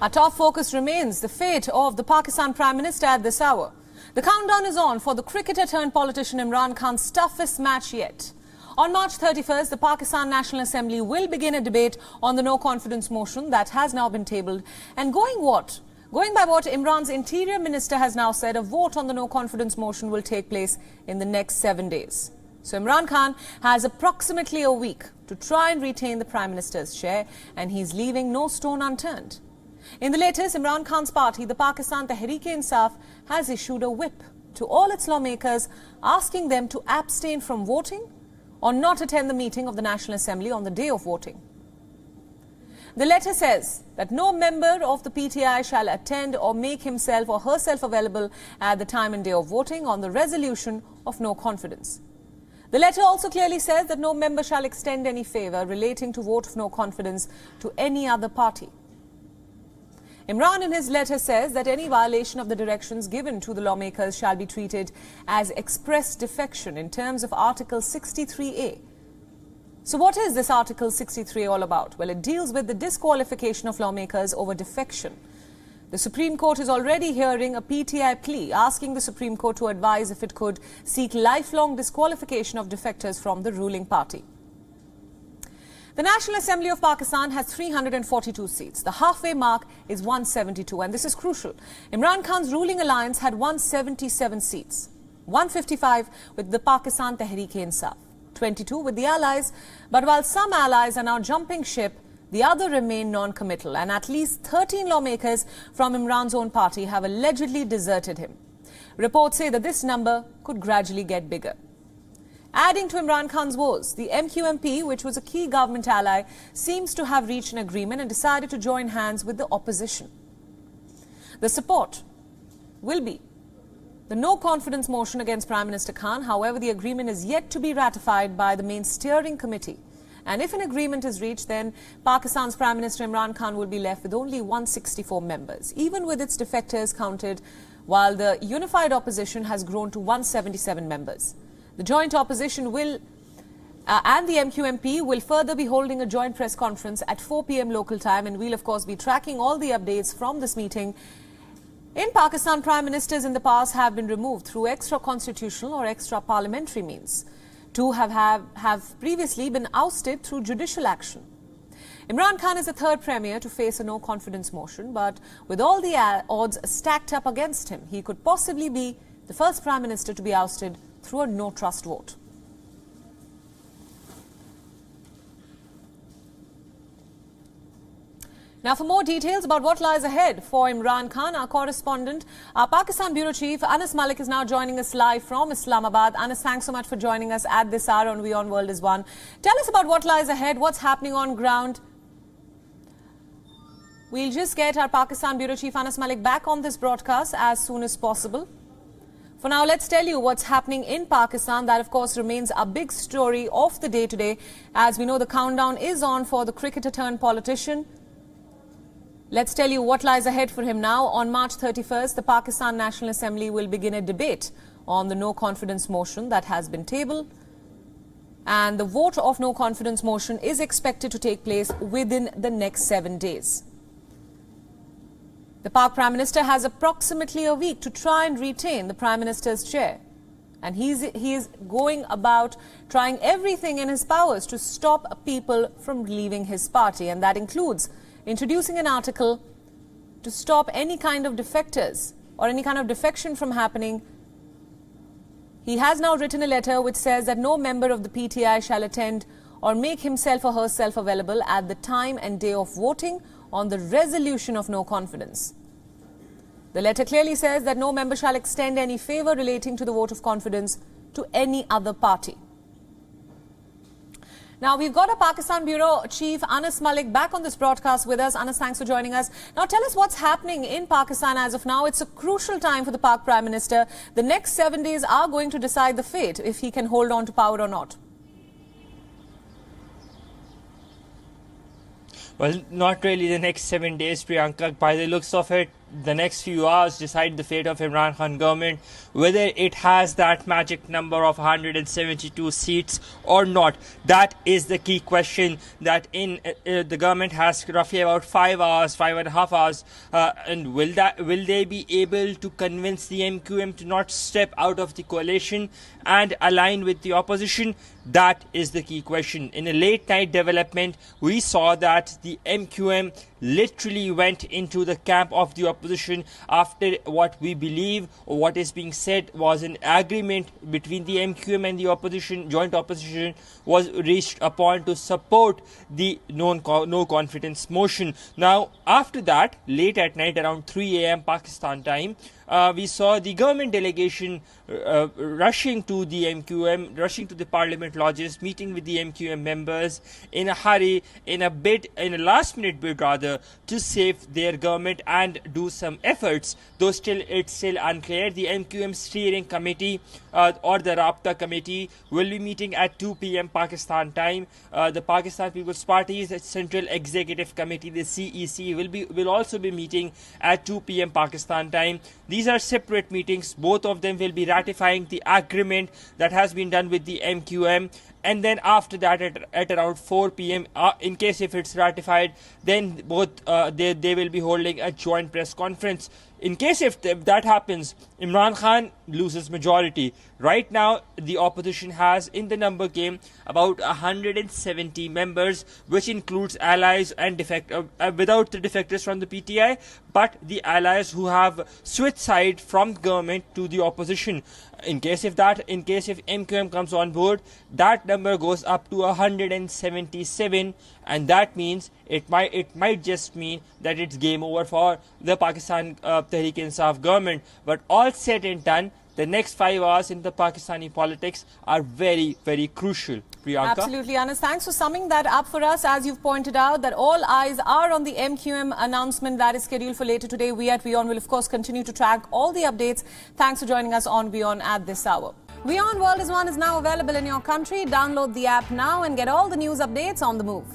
Our top focus remains the fate of the Pakistan Prime Minister at this hour. The countdown is on for the cricketer turned politician Imran Khan's toughest match yet. On March 31st, the Pakistan National Assembly will begin a debate on the no-confidence motion that has now been tabled. And going by what Imran's Interior Minister has now said, a vote on the no-confidence motion will take place in the next 7 days. So Imran Khan has approximately a week to try and retain the Prime Minister's chair, and he's leaving no stone unturned. In the latest, Imran Khan's party, the Pakistan Tehreek-e-Insaf, has issued a whip to all its lawmakers asking them to abstain from voting or not attend the meeting of the National Assembly on the day of voting. The letter says that no member of the PTI shall attend or make himself or herself available at the time and day of voting on the resolution of no confidence. The letter also clearly says that no member shall extend any favour relating to vote of no confidence to any other party. Imran in his letter says that any violation of the directions given to the lawmakers shall be treated as express defection in terms of Article 63A. So what is this Article 63 all about? Well, it deals with the disqualification of lawmakers over defection. The Supreme Court is already hearing a PTI plea asking the Supreme Court to advise if it could seek lifelong disqualification of defectors from the ruling party. The National Assembly of Pakistan has 342 seats. The halfway mark is 172, and this is crucial. Imran Khan's ruling alliance had 177 seats, 155 with the Pakistan Tehreek-e-Insaf, 22 with the allies. But while some allies are now jumping ship, the other remain non-committal, and at least 13 lawmakers from Imran's own party have allegedly deserted him. Reports say that this number could gradually get bigger. Adding to Imran Khan's woes, the MQMP, which was a key government ally, seems to have reached an agreement and decided to join hands with the opposition. The support will be the no-confidence motion against Prime Minister Khan. However, the agreement is yet to be ratified by the main steering committee. And if an agreement is reached, then Pakistan's Prime Minister Imran Khan will be left with only 164 members, even with its defectors counted, while the unified opposition has grown to 177 members. The joint opposition and the MQMP will further be holding a joint press conference at 4 p.m. local time, and we'll of course be tracking all the updates from this meeting. In Pakistan, prime ministers in the past have been removed through extra-constitutional or extra-parliamentary means. Two have previously been ousted through judicial action. Imran Khan is the third premier to face a no-confidence motion, but with all the odds stacked up against him, he could possibly be the first prime minister to be ousted through a no-trust vote. Now, for more details about what lies ahead for Imran Khan, our correspondent, our Pakistan Bureau Chief, Anas Malik, is now joining us live from Islamabad. Anas, thanks so much for joining us at this hour on WION World is One. Tell us about what lies ahead, what's happening on ground. We'll just get our Pakistan Bureau Chief, Anas Malik, back on this broadcast as soon as possible. For now, let's tell you what's happening in Pakistan. That, of course, remains a big story of the day today. As we know, the countdown is on for the cricketer turned politician. Let's tell you what lies ahead for him now. On March 31st, the Pakistan National Assembly will begin a debate on the no-confidence motion that has been tabled. And the vote of no-confidence motion is expected to take place within the next 7 days. The Pak Prime Minister has approximately a week to try and retain the Prime Minister's chair. And he is going about trying everything in his powers to stop people from leaving his party. And that includes introducing an article to stop any kind of defectors or any kind of defection from happening. He has now written a letter which says that no member of the PTI shall attend or make himself or herself available at the time and day of voting on the resolution of no confidence. The letter clearly says that no member shall extend any favour relating to the vote of confidence to any other party. Now, we've got a Pakistan Bureau Chief, Anas Malik, back on this broadcast with us. Anas, thanks for joining us. Now, tell us what's happening in Pakistan as of now. It's a crucial time for the Pak Prime Minister. The next 7 days are going to decide the fate, if he can hold on to power or not. Well, not really the next 7 days, Priyanka. By the looks of it, the next few hours decide the fate of Imran Khan government, whether it has that magic number of 172 seats or not. That is the key question. That the government has roughly about 5.5 hours, and will they be able to convince the MQM to not step out of the coalition and align with the opposition? That is the key question. In a late night development, we saw that the MQM literally went into the camp of the opposition after what we believe, or what is being said, was an agreement between the MQM and the opposition. Joint opposition was reached upon to support the no confidence motion. Now, after that, late at night, around 3 a.m. Pakistan time, we saw the government delegation rushing to the MQM, rushing to the parliament lodges, meeting with the MQM members in a hurry, in a last minute bid rather, to save their government and do some efforts. Though it's still unclear. The MQM steering committee or the Rabta committee will be meeting at 2 p.m. Pakistan time. The Pakistan People's Party's Central Executive Committee, the CEC, will also be meeting at 2 p.m. Pakistan time. These are separate meetings. Both of them will be ratifying the agreement that has been done with the MQM. And then after that, at around 4 p.m., in case if it's ratified, then both they will be holding a joint press conference. In case if that happens, Imran Khan loses majority. Right now, the opposition has in the number game about 170 members, which includes allies and without the defectors from the PTI, but the allies who have switched side from government to the opposition. In case if MQM comes on board, that number goes up to 177, and that means it might just mean that it's game over for the Pakistan Tehreek-e-Insaf government. But all said and done, the next 5 hours in the Pakistani politics are very, very crucial. Priyanka? Absolutely, Anas. Thanks for summing that up for us. As you've pointed out, that all eyes are on the MQM announcement that is scheduled for later today. We at WION will, of course, continue to track all the updates. Thanks for joining us on WION at this hour. WION World is now available in your country. Download the app now and get all the news updates on the move.